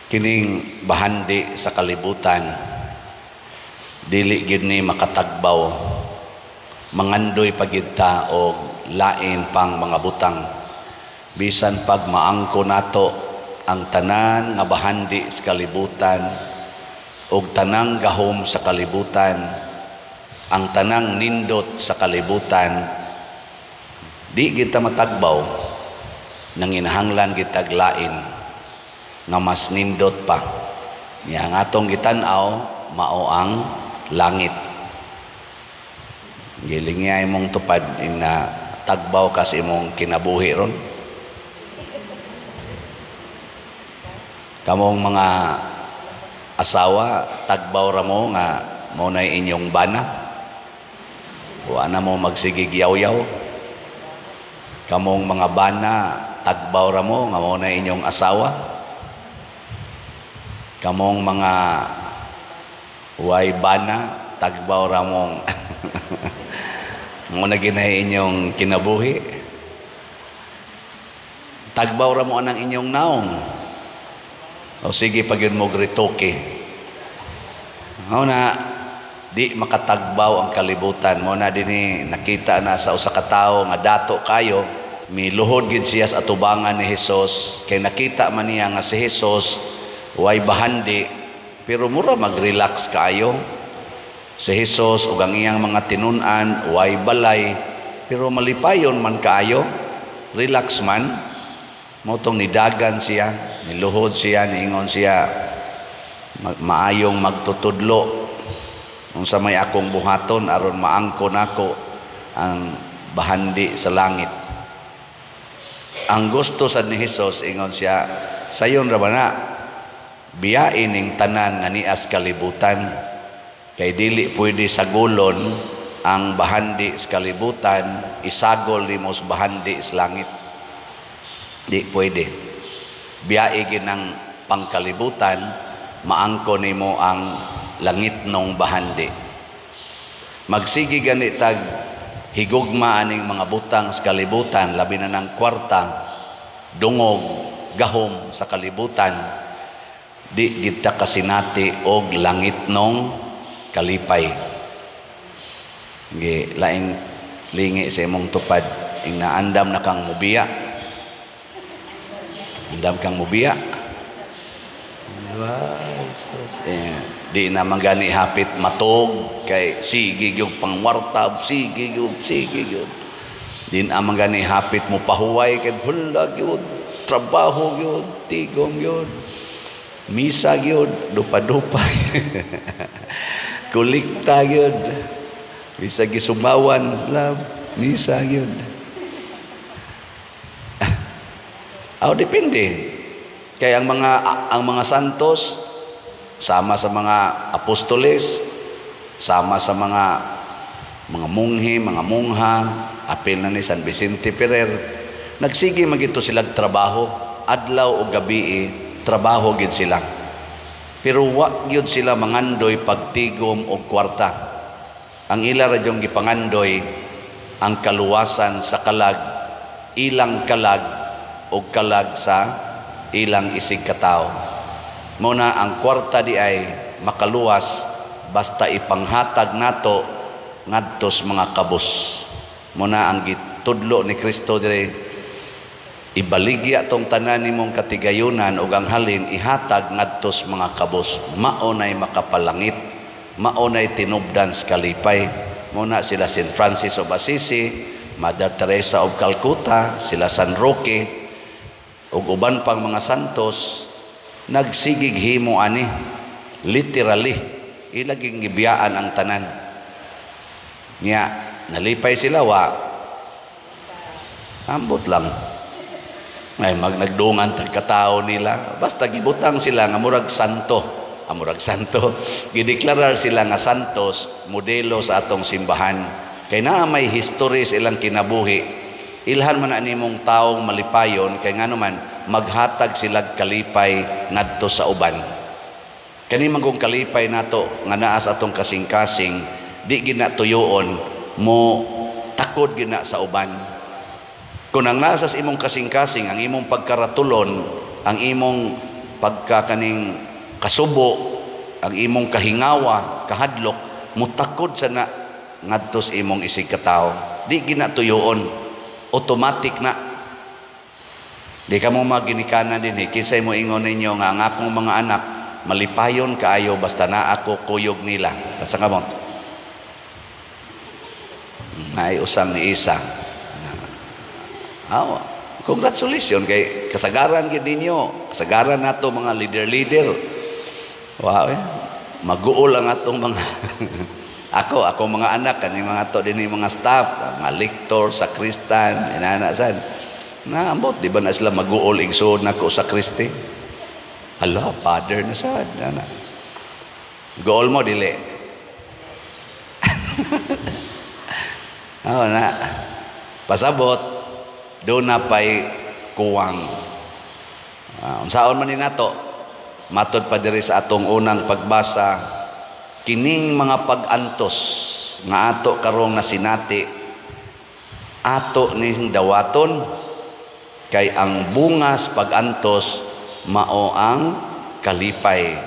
kining bahandi sa kalibutan dili gid ni makatagbaw, mangandoy pagid ta og lain pang mga butang bisan pag maangko nato ang tanan nga bahandi sa kalibutan og tanang gahom sa kalibutan, ang tanang nindot sa kalibutan, di kita matagbaw nang inahanglan kita lain nga mas nindot pa. Nga ang atong gitan-aw mao ang langit. Gilingyay mong tupad ing na tagbaw kas imong kinabuhi ron. Kamong mga asawa, tagbaw ra mo nga mao nay inyong bana. Wa na mo magsigig yaw-yaw. Kamong mga bana, tagbaw ra mo nga mao nay inyong asawa. Kamong mga way bana, tagbaw ra mong mao na ginay inyong kinabuhi. Tagbaw ra mo anang inyong naong. O sige pagin mo gritoke. Mao na di makatagbaw ang kalibutan. Mao na dinhi nakita na sa usa ka tawo nga dato kayo, miluhod gid siya sa atubangan ni Hesus, kay nakita man niya nga si Hesus way bahandi pero mura mag-relax kaayo. Si Hesus ug ang iyang mga tinun-an way balay pero malipayon man kaayo, relax man. Motong nidagan siya, niluhod siya, niingon siya, maayong magtutudlo unsa may akong buhaton aron maangkon ako ang bahandi sa langit. Ang gusto sad ni Hesus, ingon siya, sayon ra ba na biyain ning tanan nga nias kalibutan, kay dili pwede sagolon ang bahandi sa kalibutan, isagol nimo sa bahandi sa langit. Di pwede. Biyae ginang pangkalibutan, maangko nimo ang langit nung bahandi. Magsigi gani tag higugma aning mga butang sa kalibutan, labi na ng kwarta, dungog, gahom sa kalibutan, di kita kasinati og langit nung kalipay. Laing lingi sa imong tupad, ing naandam na kang mubiya. Andam kang mubiya. Di na magani hapit matog kay sige gyud pangwartab, sige gyud. Di na magani hapit mo pahuway kay bulag gyud, trabaho gyud, tigom gyud, misa gyud, dupa-dupay. Kulikta gyud. Bisa gisumawan lab, misa gyud. Depende. Kaya ang mga santos sama sa mga apostoles, sama sa mga munghi, mga mungha, apil na ni San Vicente Ferrer, nagsige magito silang trabaho, adlaw o gabi, trabaho gid sila. Pero wa gyud sila mangandoy pagtigom og kwarta. Ang ila ra jong gipangandoy ang kaluwasan sa kalag, ilang kalag o kalag sa ilang isig katao. Muna ang kwarta di ay makaluwas basta ipanghatag nato ngadtos mga kabus. Muna ang gitudlo ni Kristo dire, ibaligya tong tanan nimong katigayunan ug ang halin ihatag ngadtos mga kabus. Maunay makapalangit, maunay tinubdan sa kalipay. Muna sila St. Francis of Assisi, Mother Teresa of Calcutta, sila San Roque, ug uban pang mga santos nagsigig himo ani, literally ilaging gibiyaan ang tanan niya. Nalipay sila wa ambot lang ay nagdungan tagkatao nila, basta gibutang sila nga murag santo, gideklarar sila nga santos, modelo sa atong simbahan. Kay naa may history sa ilang kinabuhi. Ilhan man animong taong malipayon, kay ngano man maghatag sila kalipay ngadto sa uban. Kani man kung kalipay nato nga naa sa atong kasing-kasing, di gina tuyoon mo takod gina sa uban. Kung ang nasa sa imong kasing-kasing, ang imong pagkaratulon, ang imong pagka kaning kasubo, ang imong kahingawa, kahadlok, mutakod sa na ngadto sa imong isig katao. Di ginatuyoon, automatic na. Di ka mo maginikanan din kinsay mo ingon ninyo nga ang akong mga anak malipayon kaayo basta na ako kuyog nila. Sa kamot. Ay usang ni isa. Congratulations kay kasagaran gid ninyo. Kasagaran nato mga leader. Wow, maguol ang atong mga ako mga anak kani mga to dinhi mga staff, mga lektor, sakristan, inana sad. Naambot di ba na sila maguol igsoon nako sa Kristi? Hala, father na sad. Goal mo dili. Na pasabot doon na pa'y kuwang. Unsaon man ni nato, matod pa diri sa atong unang pagbasa, kining mga pag-antos nga ato karong nasinati, ato ning dawaton, kay ang bungas pag-antos mao ang kalipay.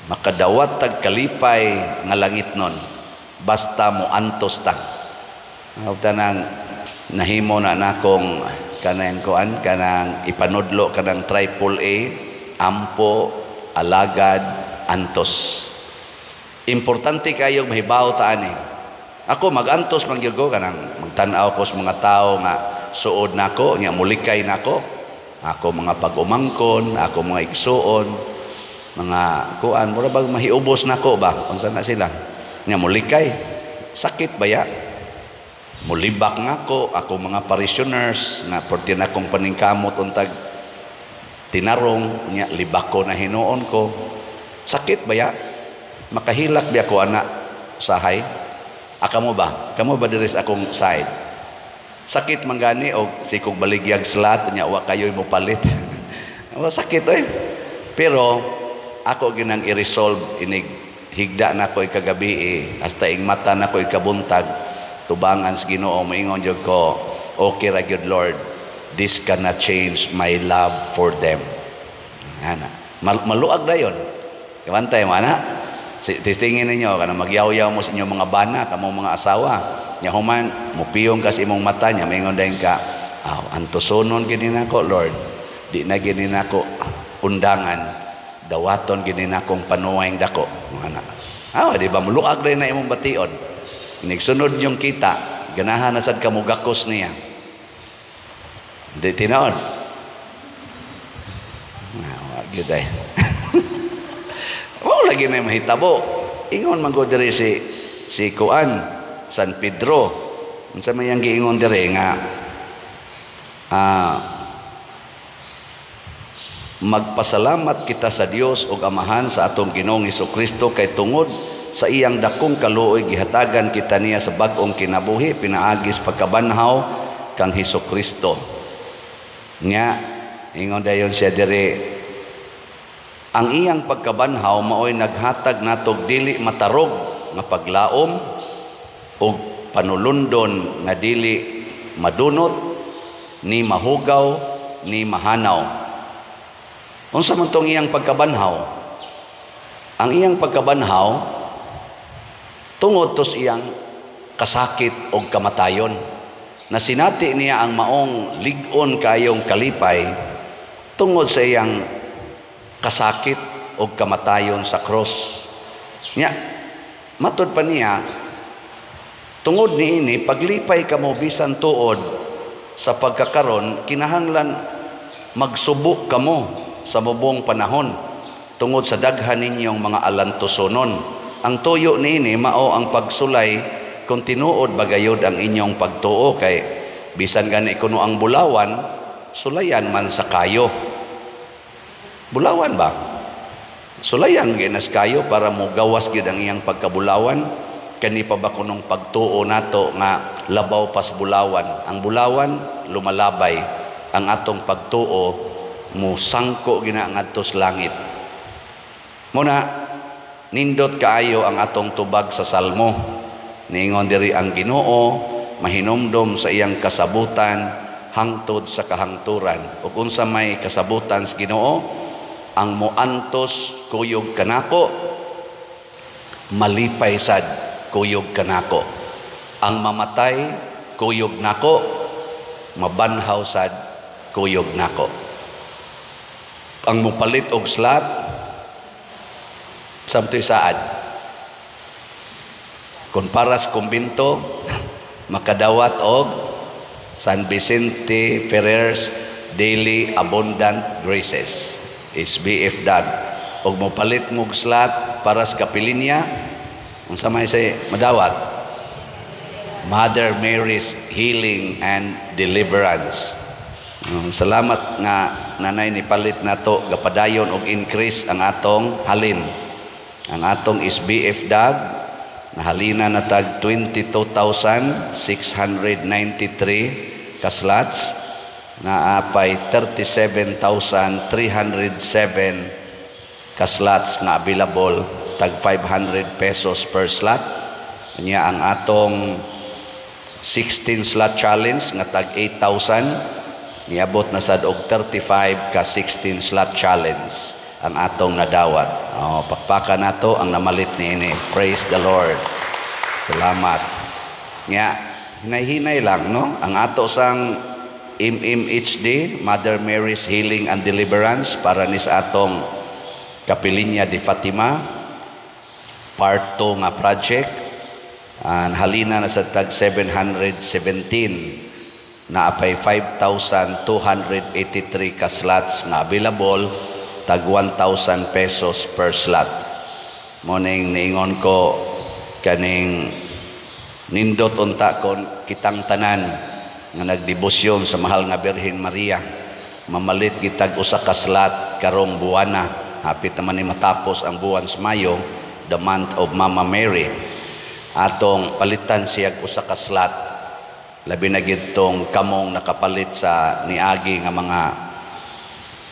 Makadawat tag kalipay nga langit nun, basta mo antos ta. Tanang nahimo na nakong kanang ipanudlo kanang AAA, ampo, alagad, antos. Importante kayo mahibaw ta ani. Ako mag-antos man gyud ko kanang magtan-aw ko sa mga tao nga suod nako, nya mulikay nako. Ako mga pag-umangkon, ako mga igsuon, mga kuan mura bag mahiubos nako ba? Unsa na sila? Nya mulikay. Sakit ba ya? Mulibak nga ako mga parishioners nga porti na kong paningkamot untag tinarong nya libak ko na hinuon ko. Sakit ba ya? Makahilak ba ako anak sahay? Kamo ba? Kamo ba diri sa akong side? Sakit man gani o sikog baligyag slat nya wa kayoy mo palit. Sakit Pero ako ginang i-resolve inig higda na ko kagabi hasta ing mata na ko ikabuntag. Tubangan sa Ginoo moingon jud ko, okay ra gyud Lord, this cannot change my love for them. Ana maluag dayon kawantay mo ana testingin ninyo kana magyaw-yaw mo sa inyong mga bana kamo mga asawa nya human mupiyong ka sa imong mata nya moingon dayon ka antosonon gid nako Lord, di na gid nako undangan dawaton gid nakong panuwayng dako ana di ba maluag dayon na imong bation. Nagsunod yung kita, ganahan na sad kamugakos niya. Di tinood. Wag ay. Wala lagi na mahitabo. Ingon man ko diri si Kuan, San Pedro. Unsa may yang giingon diri nga magpasalamat kita sa Dios ug Amahan sa atong Ginoong Hesukristo kay tungod sa iyang dakong kaluoy gihatagan kita niya sa bag-ong kinabuhi pinaagis pagkabanhaw kang Hesukristo. Nya ingon dayon siya diri ang iyang pagkabanhaw maoy naghatag natog dili matarog nga paglaom ug panulundon nga dili madunot ni mahugaw ni mahanaw. Unsa man tong iyang pagkabanhaw? Ang iyang pagkabanhaw tungod tos iyang kasakit o kamatayon. Nasinati niya ang maong ligon kayong kalipay tungod sa iyang kasakit o kamatayon sa cross. Nya, matod pa niya, tungod niini, paglipay ka mo bisan tuod sa pagkakaron, kinahanglan magsubok ka mo sa mubong panahon tungod sa daghan ninyong mga alantosonon. Ang tuyo niini mao ang pagsulay kung tinuod bagayod ang inyong pagtuo kay bisan gani kuno ang bulawan sulayan man sa kayo. Bulawan ba? Sulayan ginas kayo para mo gawas gid ang iyang pagkabulawan. Kani pa ba kunong pagtuo nato nga labaw pas bulawan? Ang bulawan lumalabay, ang atong pagtuo mo sangko gina ngadto sa langit. Muna nindot kaayo ang atong tubag sa Salmo. Niingon diri ang Ginoo, mahinumdom sa iyang kasabutan hangtod sa kahangturan. Ug unsa may kasabutan sa Ginoo, ang moantos kuyog kanako, malipay sad kuyog kanako. Ang mamatay kuyog nako, mabanhaw sad kuyog nako. Ang mupalit og slat, samtoy saad. Kung paras kumbinto, makadawat og San Vicente Ferrer's Daily Abundant Graces. SBF Dag. Og mupalit mo og slat paras kapilinya, kung sa may say madawat, Mother Mary's Healing and Deliverance. Salamat nga nanay ni palit nato gapadayon og increase ang atong halin. Ang atong SBF Dag nahalina na tag 22,693 ka slots, na apay 37,307 ka slots nga available, tag 500 pesos per slot. Nya ang atong 16 slot challenge nga tag 8,000, niabot na sad og 35 ka 16 slot challenge ang atong nadawat. Pakpaka nato ang namalit niini. Praise the Lord. Salamat. Nga hinay-hinay lang, no? Ang ato sang MMHD, Mother Mary's Healing and Deliverance, para ni sa atong Kapilinya de Fatima, part 2 nga project. Halina na sa tag 717, na apay 5,283 ka slots nga available, tag 1,000 pesos per slot. Moning niingon ko kaning nindot unta kon kitang tanan nga nagdebosyon sa mahal nga Birhen Maria, mamalit gitag usa ka slot karong buwana, hapit naman ni matapos ang buwan sa Mayo, the month of Mama Mary. Atong palitan siya usa ka slot, labi na gid tong kamong nakapalit sa niagi nga mga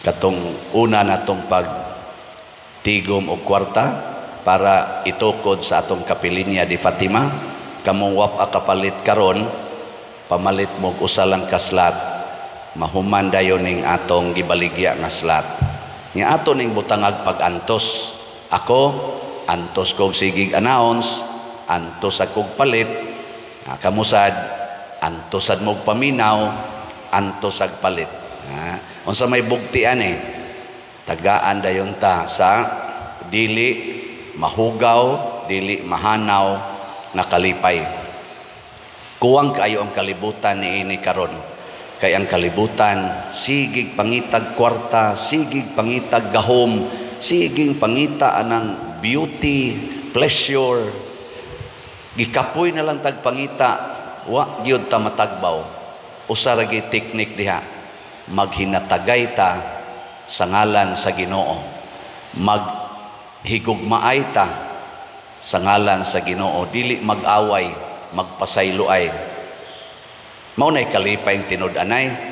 katong una natong pagtigom og kwarta para itukod sa atong Kapilinya de Fatima. Kamong wapa kapalit karon, pamalit mo usa lang ka slot, mahuman dayon ning atong gibaligya nga slot. Nya ato ning butangag pag-antos. Ako antos kog sigig announce, antos akog palit, kamusad antosad mo paminaw, antos ag palit. Unsa may bugtian tagaan dayon ta sa dili mahugaw, dili mahanaw na kalipay. Kuwang kayo ang kalibutan niini karon, kay ang kalibutan sigig pangitag kwarta, sigig pangitag gahom, sigig pangita anang beauty, pleasure, gikapoy na lang tag pangita, wa gyud ta matagbaw. Usa ra gyud teknik diha, maghinatagay ta sa ngalan sa Ginoo, maghigugmaay ta sa ngalan sa Ginoo, dili mag-away, magpasayloay. Mao nay kalipay tinud-anay.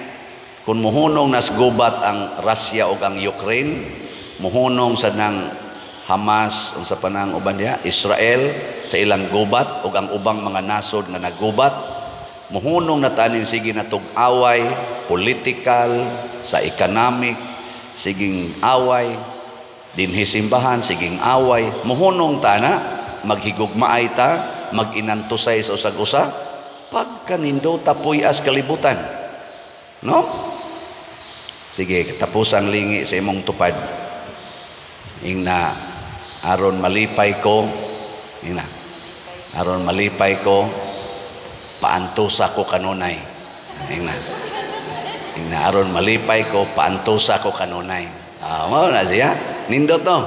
Kung muhunong nas gubat ang Russia ug ang Ukraine, muhunong sa nang Hamas unsa pa nang uban diha, Israel sa ilang gubat ug ang ubang mga nasod nga naggubat, muhunong na tanin sige natog away political, sa economic siging away, dinhi simbahan siging away, muhunong tana maghigugmaay ta, maginantusay sa usag-usa, pagkanindo tapuyas kalibutan, no? Sige, tapusang lingi sa imong tupad. Ingna aron malipay ko, ingna aron malipay ko, paantusa ko kanunay. Ingna aron malipay ko, paantusa ko kanunay. Mao na siya. Nindot no.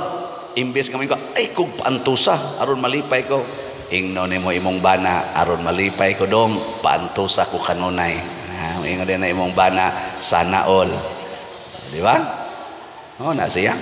Imbes kami ko, ay kung paantusa aron malipay ko. Ingno nimo imong bana, aron malipay ko dong, paantusa ko kanunay. Ingon din na imong bana, sana all. Di ba? Na siya.